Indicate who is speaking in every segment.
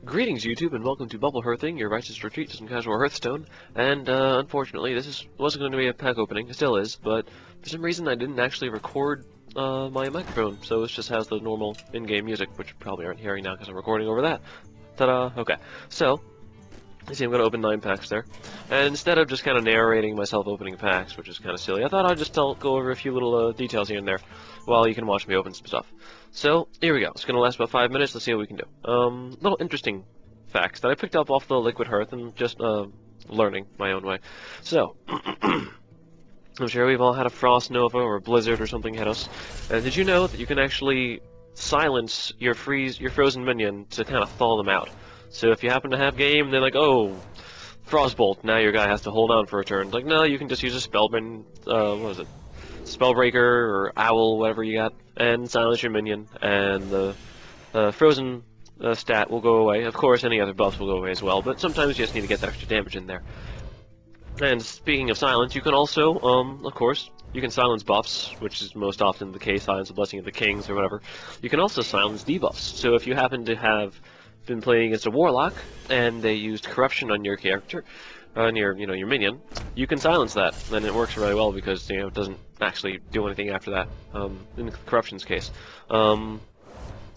Speaker 1: Greetings YouTube and welcome to Bubble Hearthing, your righteous retreat to some casual Hearthstone. And unfortunately this wasn't going to be a pack opening, it still is, but for some reason I didn't actually record my microphone, so it just has the normal in-game music, which you probably aren't hearing now because I'm recording over that. Ta-da! Okay, so you see I'm going to open 9 packs there, and instead of just kind of narrating myself opening packs, which is kind of silly, I thought I'd just go over a few little details here and there while you can watch me open some stuff. So, here we go. It's going to last about 5 minutes. Let's see what we can do. Little interesting facts that I picked up off the Liquid Hearth and just learning my own way. So, I'm sure we've all had a Frost Nova or a Blizzard or something hit us. And did you know that you can actually silence your frozen minion to kind of thaw them out? So if you happen to have game, they're like, oh, Frostbolt, now your guy has to hold on for a turn. Like, no, you can just use a Spellbreaker or Owl, whatever you got, and silence your minion, and the frozen stat will go away. Of course, any other buffs will go away as well, but sometimes you just need to get the extra damage in there. And speaking of silence, you can also, of course, you can silence buffs, which is most often the case, silence the Blessing of the Kings or whatever. You can also silence debuffs. So if you happen to have been playing against a Warlock, and they used Corruption on your character, on your minion, you can silence that, and it works really well because it doesn't actually do anything after that. In Corruption's case, if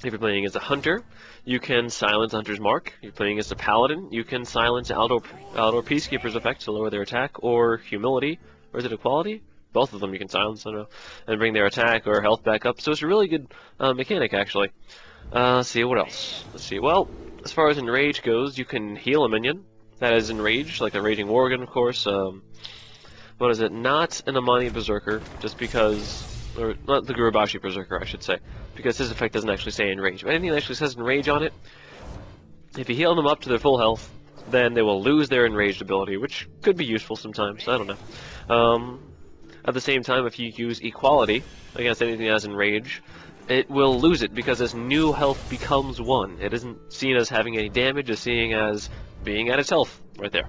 Speaker 1: you're playing as a Hunter, you can silence Hunter's Mark. If you're playing as a Paladin, you can silence Aldor Peacekeeper's effect to lower their attack, or Humility, or is it Equality? Both of them you can silence, I don't know, and bring their attack or health back up. So it's a really good mechanic, actually. Let's see, what else? Let's see, well, as far as Enrage goes, you can heal a minion that is enraged, like the Raging Worgen, of course. What is it? Not an Amani Berserker, just because, or not the Gurubashi Berserker, I should say, because his effect doesn't actually say enrage. But anything that actually says enrage on it, if you heal them up to their full health, then they will lose their enraged ability, which could be useful sometimes, I don't know. At the same time, if you use Equality against anything that has enrage, it will lose it because its new health becomes 1. It isn't seen as having any damage, it's seen as being at its health right there.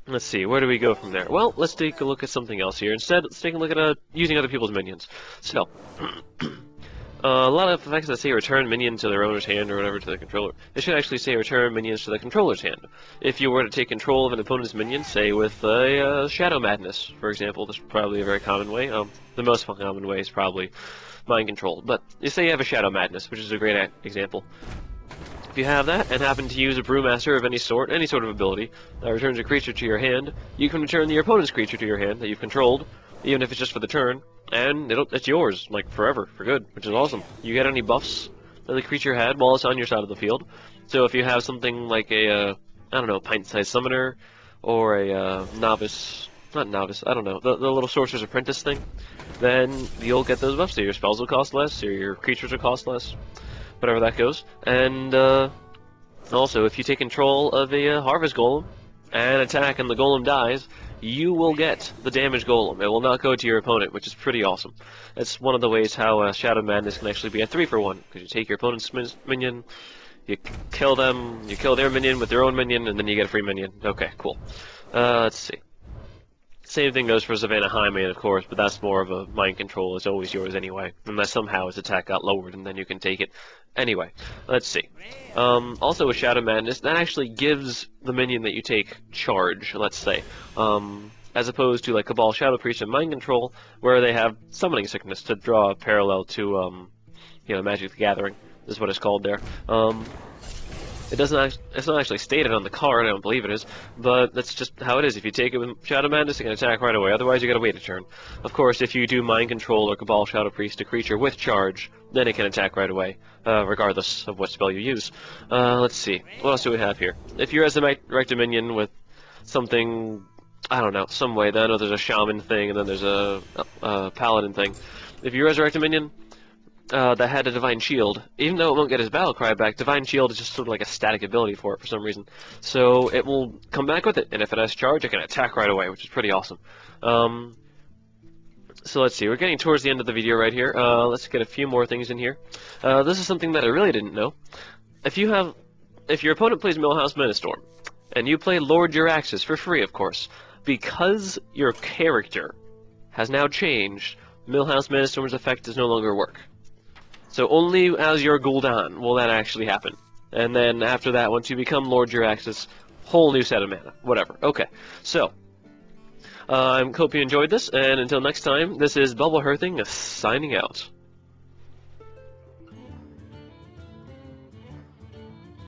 Speaker 1: Let's see, where do we go from there? Well, let's take a look at something else here. Instead, let's take a look at using other people's minions. So, a lot of effects that say return minion to their owner's hand or whatever to the controller. It should actually say return minions to the controller's hand. If you were to take control of an opponent's minion, say with Shadow Madness, for example, this is probably a very common way. The most common way is probably mind control. But you say you have a Shadow Madness, which is a great example. If you have that and happen to use a Brewmaster of any sort of ability that returns a creature to your hand, you can return your opponent's creature to your hand that you've controlled, even if it's just for the turn, and it's yours, like forever, for good, which is awesome. You get any buffs that the creature had while it's on your side of the field. So if you have something like a, I don't know, pint-sized summoner, or a novice, not novice, I don't know, the little Sorcerer's Apprentice thing, then you'll get those buffs. So your spells will cost less, or your creatures will cost less, whatever that goes. And also, if you take control of a Harvest Golem and attack and the Golem dies, you will get the damage Golem. It will not go to your opponent, which is pretty awesome. That's one of the ways how Shadow Madness can actually be a 3-for-1, because you take your opponent's minion, you kill them, you kill their minion with their own minion, and then you get a free minion. Okay, cool. Let's see. Same thing goes for Savannah Highmane, of course, but that's more of a mind control. It's always yours anyway, unless somehow his attack got lowered, and then you can take it. Anyway, let's see. Also with Shadow Madness, that actually gives the minion that you take charge, let's say. As opposed to like Cabal Shadow Priest and Mind Control, where they have Summoning Sickness, to draw a parallel to, Magic the Gathering, is what it's called there. It's not actually stated on the card, I don't believe it is, but that's just how it is. If you take it with Shadow Madness, you can attack right away, otherwise you gotta wait a turn. Of course, if you do Mind Control or Cabal Shadow Priest a creature with charge, then it can attack right away, regardless of what spell you use. Let's see, what else do we have here? If you're Resurrected Minion with something, I don't know, some way, then I know there's a Shaman thing, and then there's a Paladin thing. If you resurrect a minion that had a Divine Shield, even though it won't get his battle cry back, Divine Shield is just sort of like a static ability for it for some reason. So it will come back with it, and if it has charge, it can attack right away, which is pretty awesome. So let's see, we're getting towards the end of the video right here. Let's get a few more things in here. This is something that I really didn't know. If your opponent plays Millhouse Metastorm, and you play Lord Jaraxxus for free, of course, because your character has now changed, Millhouse Metastorm's effect does no longer work. So only as your Gul'dan will that actually happen. And then after that, once you become Lord Jiraxis, whole new set of mana. Whatever. Okay. So, I hope you enjoyed this, and until next time, this is Bubble Hearthing signing out.